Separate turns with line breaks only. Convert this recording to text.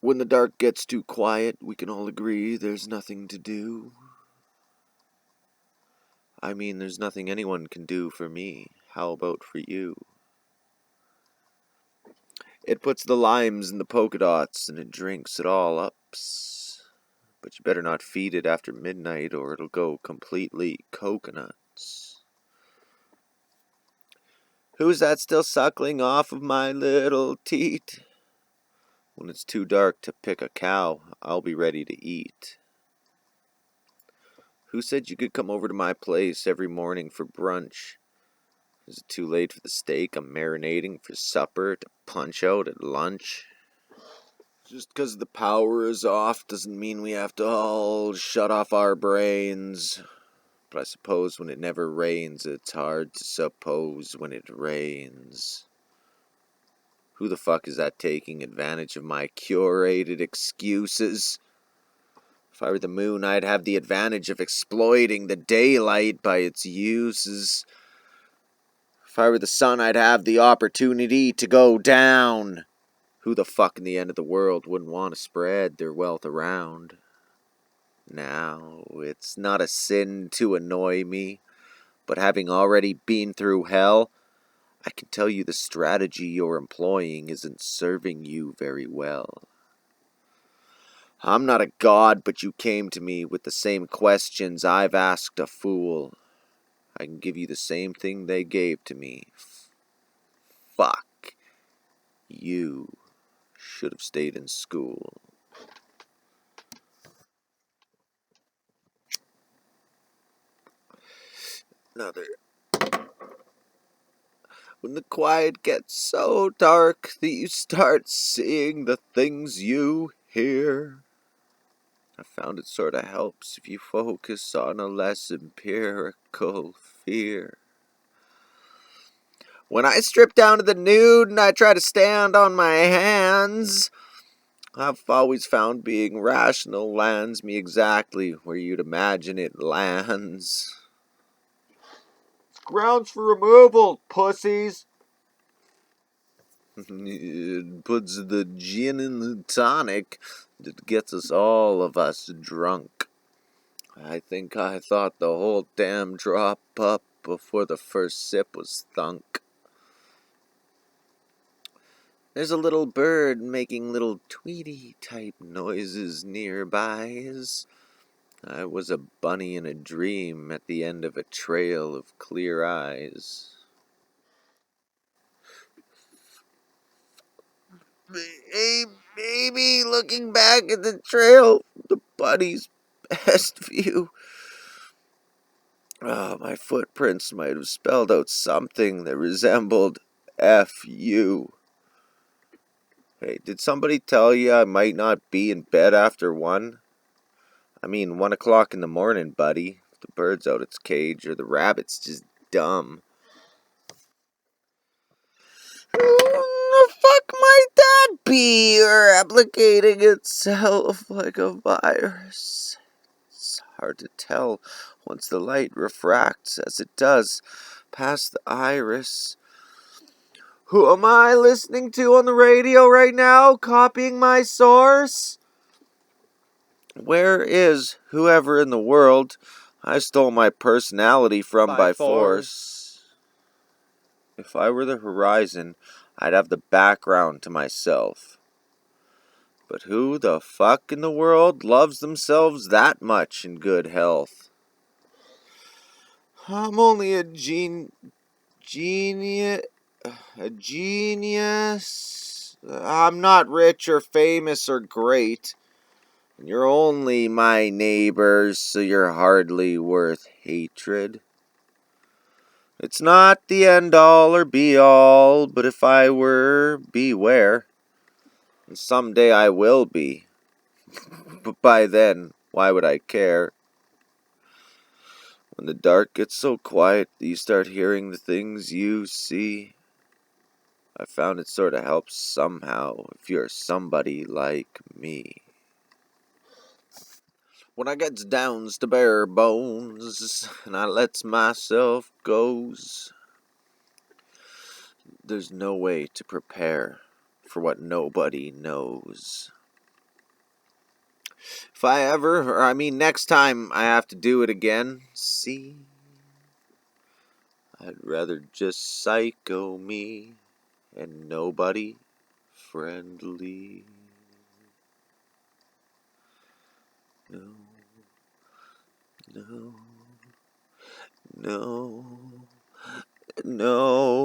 When the dark gets too quiet, we can all agree there's nothing to do. I mean, there's nothing anyone can do for me. How about for you? It puts the limes in the polka dots and it drinks it all ups. But you better not feed it after midnight or it'll go completely coconuts. Who's that still suckling off of my little teat? When it's too dark to pick a cow, I'll be ready to eat. Who said you could come over to my place every morning for brunch? Is it too late for the steak I'm marinating for supper to punch out at lunch? Just 'cause the power is off doesn't mean we have to all shut off our brains. But I suppose when it never rains, it's hard to suppose when it rains. Who the fuck is that taking advantage of my curated excuses? If I were the moon, I'd have the advantage of exploiting the daylight by its uses. If I were the sun, I'd have the opportunity to go down. Who the fuck in the end of the world wouldn't want to spread their wealth around? Now, it's not a sin to annoy me, but having already been through hell, I can tell you the strategy you're employing isn't serving you very well. I'm not a god, but you came to me with the same questions I've asked a fool. I can give you the same thing they gave to me. Fuck. You should have stayed in school. Another. When the quiet gets so dark that you start seeing the things you hear. I found it sorta helps if you focus on a less empirical fear. When I strip down to the nude and I try to stand on my hands, I've always found being rational lands me exactly where you'd imagine it lands. Grounds for removal, pussies. It puts the gin in the tonic that gets all of us drunk. I think I thought the whole damn drop up before the first sip was thunk. There's a little bird making little Tweety-type noises nearby. I was a bunny in a dream at the end of a trail of clear eyes. Hey, baby, looking back at the trail, the bunny's best view. My footprints might have spelled out something that resembled F-U. Hey, did somebody tell you I might not be in bed after 1? I mean, 1 o'clock in the morning, buddy. If the bird's out its cage or the rabbit's just dumb. The fuck might that be? Replicating itself like a virus. It's hard to tell once the light refracts as it does past the iris. Who am I listening to on the radio right now? Copying my source? Where is whoever in the world I stole my personality from by force? If I were the horizon, I'd have the background to myself. But who the fuck in the world loves themselves that much in good health? I'm only a genius. I'm not rich or famous or great. And you're only my neighbors, so you're hardly worth hatred. It's not the end all or be all, but if I were, beware. And someday I will be. But by then, why would I care? When the dark gets so quiet that you start hearing the things you see, I found it sorta helps somehow if you're somebody like me. When I gets downs to bare bones and I lets myself goes, there's no way to prepare for what nobody knows. If I ever, or I mean next time I have to do it again, see, I'd rather just psycho me and nobody friendly. No, no, no, no.